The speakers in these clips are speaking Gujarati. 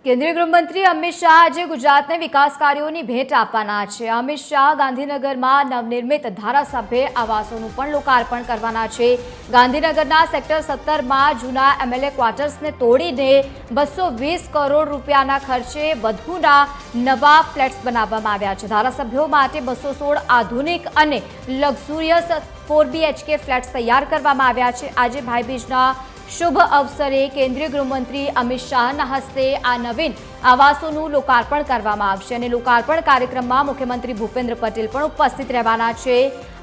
કેન્દ્રીય ગૃહમંત્રી અમિત શાહ આજે ગુજરાતને વિકાસ કાર્યોની ભેટ આપવાના છે। અમિત શાહ ગાંધીનગરમાં નવનિર્મિત ધારાસભ્ય આવાસોનું પણ લોકાર્પણ કરવાના છે। ગાંધીનગરના સેક્ટર 17માં જૂના એમએલએ ક્વાર્ટર્સને તોડીને 220 કરોડ રૂપિયાના ખર્ચે વધુના નવા ફ્લેટ્સ બનાવવામાં આવ્યા છે। ધારાસભ્યો માટે 216 આધુનિક અને લક્ઝુરિયસ 4 BHK ફ્લેટ્સ તૈયાર કરવામાં આવ્યા છે। આજે ભાઈબીજના शुभ अवसरे केंद्रीय गृहमंत्री अमित शाहના હસ્તે આ નવીન આવાસોનું લોકાર્પણ કરવામાં આવશે અને લોકાર્પણ કાર્યક્રમમાં મુખ્યમંત્રી ભૂપેન્દ્ર પટેલ પણ ઉપસ્થિત રહેવાના છે।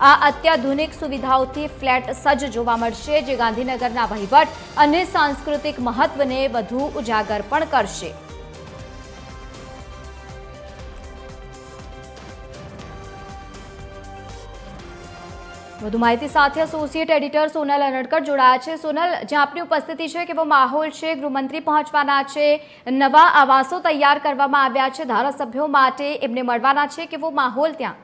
આ અત્યાધુનિક સુવિધાઓથી ફ્લેટ સજ્જ જોવા મળશે, જે ગાંધીનગરના વહીવટ અને સાંસ્કૃતિક મહત્વને વધુ ઉજાગર પણ કરશે। વધુ માહિતી સાથે એસોસિએટ એડિટર સોનલ અનડકટ જોડાયા છે। સોનલ, જ્યાં આપની ઉપસ્થિતિ છે, કેવો માહોલ છે? ગૃહમંત્રી પહોંચવાના છે, નવા આવાસો તૈયાર કરવામાં આવ્યા છે ધારાસભ્યો માટે, એમને મળવાના છે, કેવો માહોલ ત્યાં?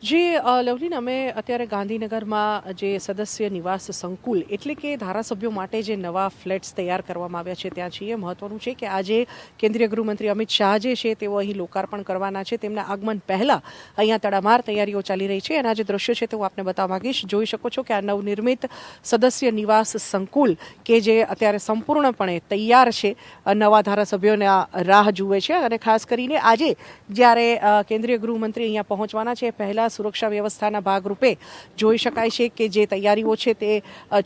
जी लवलीन अमे अत्यारे गांधीनगरमां जे सदस्य निवास संकुल एटले के धारासभ्यों माटे जे नवा फ्लेट्स तैयार करवामां आव्या छे त्यां छीए। महत्वनुं छे के आजे केंद्रीय गृहमंत्री अमित शाह जे छे तेओ અહીં लोकार्पण करवाना छे। તેમના આગમન પહેલા અહીંયા તડામાર તૈયારીઓ ચાલી રહી છે અને આ જે દ્રશ્યો છે તે હું આપને બતાવવા માંગીશ। જોઈ શકો છો કે આ નવનિર્મિત સદસ્ય નિવાસ સંકુલ કે જે અત્યારે સંપૂર્ણપણે તૈયાર છે, નવા ધારાસભ્યોને રાહ જુએ છે અને ખાસ કરીને આજે જ્યારે કેન્દ્રીય ગૃહમંત્રી અહીંયા પહોંચવાના છે પહેલા સુરક્ષા વ્યવસ્થાના ભાગરૂપે જોઈ શકાય છે કે જે તૈયારીઓ છે તે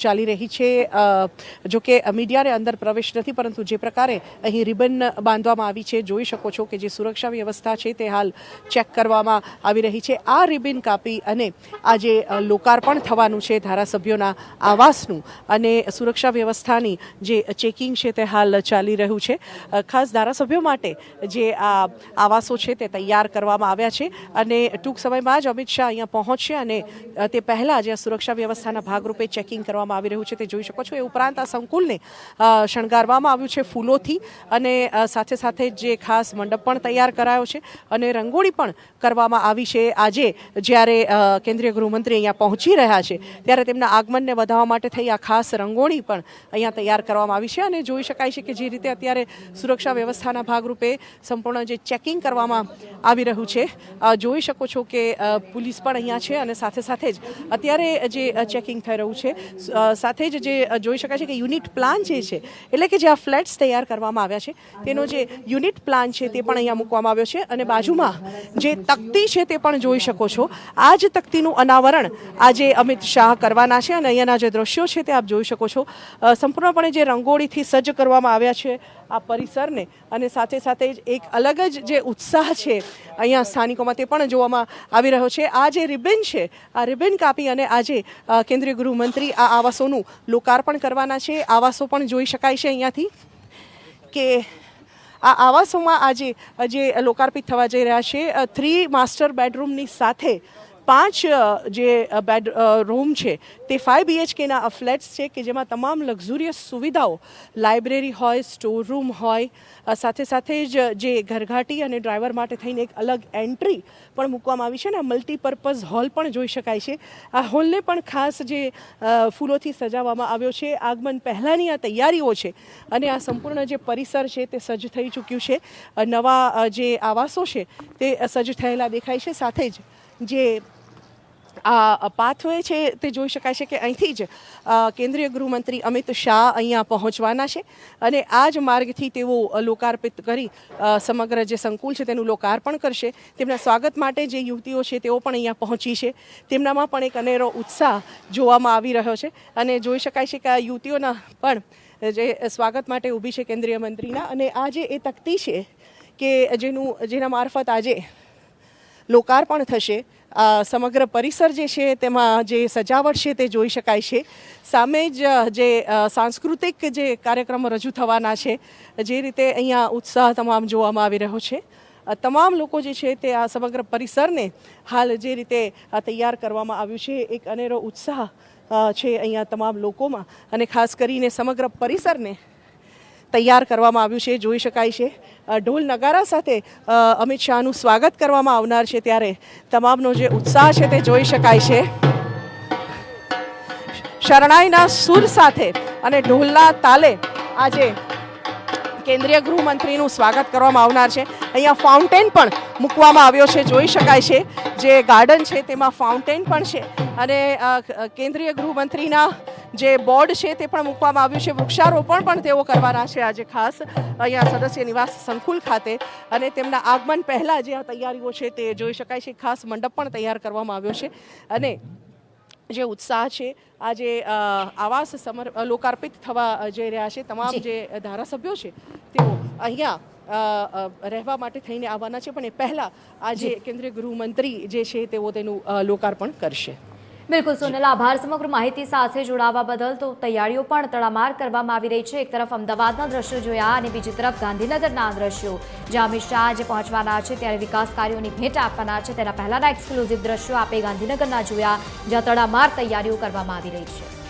ચાલી રહી છે। જો કે મીડિયાને અંદર પ્રવેશ નથી, પરંતુ જે પ્રકારે અહીં રિબન બાંધવામાં આવી છે જોઈ શકો છો કે જે સુરક્ષા વ્યવસ્થા છે તે હાલ ચેક કરવામાં આવી રહી છે। આ રિબન કાપી અને આજે લોકાર્પણ થવાનું છે ધારાસભ્યોના આવાસનું અને સુરક્ષા વ્યવસ્થાની જે ચેકિંગ છે તે હાલ ચાલી રહ્યું છે। ખાસ ધારાસભ્યો માટે જે આ આવાસો છે તે તૈયાર કરવામાં આવ્યા છે અને ટૂંક સમયમાં જ અમિત શાહ અહીંયા પહોંચશે અને તે પહેલાં જે સુરક્ષા વ્યવસ્થાના ભાગરૂપે ચેકિંગ કરવામાં આવી રહ્યું છે તે જોઈ શકો છો। એ ઉપરાંત આ સંકુલને શણગારવામાં આવ્યું છે ફૂલોથી અને સાથે સાથે જે ખાસ મંડપ પણ તૈયાર કરાયો છે અને રંગોળી પણ કરવામાં આવી છે। આજે જ્યારે કેન્દ્રીય ગૃહમંત્રી અહીંયા પહોંચી રહ્યા છે ત્યારે તેમના આગમનને વધારવા માટે થઈ આ ખાસ રંગોળી પણ અહીંયા તૈયાર કરવામાં આવી છે અને જોઈ શકાય છે કે જે રીતે અત્યારે સુરક્ષા વ્યવસ્થાના ભાગરૂપે સંપૂર્ણ જે ચેકિંગ કરવામાં આવી રહ્યું છે, જોઈ શકો છો કે પોલીસ પણ અહીંયા છે અને સાથે સાથે જ અત્યારે જે ચેકિંગ થઈ રહ્યું છે, સાથે જ જે જોઈ શકાય છે કે યુનિટ પ્લાન જે છે એટલે કે જે આ ફ્લેટ્સ તૈયાર કરવામાં આવ્યા છે તેનો જે યુનિટ પ્લાન છે તે પણ અહીંયા મૂકવામાં આવ્યો છે અને બાજુમાં જે તકતી છે તે પણ જોઈ શકો છો। આ જ તકતીનું અનાવરણ આજે અમિત શાહ કરવાના છે અને અહીંયાના જે દ્રશ્યો છે તે આપ જોઈ શકો છો। સંપૂર્ણપણે જે રંગોળીથી સજ્જ કરવામાં આવ્યા છે આ પરિસરને અને સાથે સાથે જ એક અલગ જ જે ઉત્સાહ છે અહીંયા સ્થાનિકોમાં તે પણ જોવામાં આવી રહ્યો છે। આ જે રિબન છે, આ રિબન કાપી અને આજે કેન્દ્રીય ગૃહમંત્રી આ આવાસોનું લોકાર્પણ કરવાના છે। આવાસો પણ જોઈ શકાય છે અહીંયાથી કે આ આવાસોમાં આજે જે લોકાર્પિત થવા જઈ રહ્યા છે 3 માસ્ટર બેડરૂમની સાથે 5 જે બેડ રૂમ છે તે 5 BHKના ફ્લેટ્સ છે કે જેમાં તમામ લક્ઝુરિયસ સુવિધાઓ, લાઇબ્રેરી હોય, સ્ટોર રૂમ હોય, સાથે સાથે જ જે ઘરઘાટી અને ડ્રાઈવર માટે થઈને એક અલગ એન્ટ્રી પણ મૂકવામાં આવી છે અને મલ્ટીપર્પઝ હોલ પણ જોઈ શકાય છે। આ હોલને પણ ખાસ જે ફૂલોથી સજાવવામાં આવ્યો છે। આગમન પહેલાંની આ તૈયારીઓ છે અને આ સંપૂર્ણ જે પરિસર છે તે સજ્જ થઈ ચૂક્યું છે। નવા જે આવાસો છે તે સજ્જ થયેલા દેખાય છે। સાથે જ જે આ પાથવે છે તે જોઈ શકાય છે કે અહીંથી જ કેન્દ્રીય ગૃહમંત્રી અમિત શાહ અહીંયા પહોંચવાના છે અને આ જ માર્ગથી તેઓ લોકાર્પિત કરી સમગ્ર જે સંકુલ છે તેનું લોકાર્પણ કરશે। તેમના સ્વાગત માટે જે યુવતીઓ છે તેઓ પણ અહીંયા પહોંચી છે, તેમનામાં પણ એક અનેરો ઉત્સાહ જોવામાં આવી રહ્યો છે અને જોઈ શકાય છે કે આ યુવતીઓના પણ જે સ્વાગત માટે ઊભી છે કેન્દ્રીય મંત્રીના અને આ જે એ તકતી છે કે જેના મારફત આજે લોકાર્પણ થશે। સમગ્ર પરિસર જે છે તેમાં જે સજાવટ છે તે જોઈ શકાય છે। સામે જ જે સાંસ્કૃતિક જે કાર્યક્રમો રજૂ થવાના છે, જે રીતે અહીંયા ઉત્સાહ તમામ જોવામાં આવી રહ્યો છે। તમામ લોકો જે છે તે આ સમગ્ર પરિસરને હાલ જે રીતે તૈયાર કરવામાં આવ્યું છે, એક અનેરો ઉત્સાહ છે અહીંયા તમામ લોકોમાં અને ખાસ કરીને સમગ્ર પરિસરને તૈયાર કરવામાં આવ્યું છે। જોઈ શકાય છે ઢોલ નગારા સાથે અમિત શાહનું સ્વાગત કરવામાં આવનાર છે ત્યારે તમામનો જે ઉત્સાહ છે તે જોઈ શકાય છે। શરણાઈના સૂર સાથે અને ઢોલના તાલે આજે કેન્દ્રીય ગૃહમંત્રીનું સ્વાગત કરવામાં આવનાર છે. અહીંયા ફાઉન્ટેન પણ મૂકવામાં આવ્યો છે, જોઈ શકાય છે. જે ગાર્ડન છે તેમાં ફાઉન્ટેન પણ છે અને કેન્દ્રીય ગૃહમંત્રીના જે બોર્ડ છે તે પણ મૂકવામાં આવ્યું છે. વૃક્ષારોપણ પણ તેઓ કરવાના છે આજે ખાસ અહીંયા સદસ્ય નિવાસ સંકુલ ખાતે અને તેમના આગમન પહેલાં જે આ તૈયારીઓ છે તે જોઈ શકાય છે. ખાસ મંડપ પણ તૈયાર કરવામાં આવ્યો છે અને જે ઉત્સાહ છે આજે આવાસ લોકાર્પિત થવા જઈ રહ્યા છે. તમામ જે ધારાસભ્યો છે તેઓ અહીંયા રહેવા માટે થઈને આવવાના છે, પણ એ પહેલાં આજે કેન્દ્રીય ગૃહમંત્રી જે છે તેઓ તેનું લોકાર્પણ કરશે. બિલકુલ સોનલ, આભાર સમગ્ર માહિતી સાથે જોડાવા બદલ. તો તૈયારીઓ પણ તડામાર કરવામાં આવી રહી છે. એક તરફ અમદાવાદના દ્રશ્યો જોયા અને બીજી તરફ ગાંધીનગરના દ્રશ્યો, જ્યાં અમિત શાહ આજે પહોંચવાના છે ત્યારે વિકાસ કાર્યોની ભેટ આપવાના છે. તેના પહેલાના એક્સક્લુઝિવ દ્રશ્યો આપે ગાંધીનગરના જોયા, જ્યાં તડામાર તૈયારીઓ કરવામાં આવી રહી છે.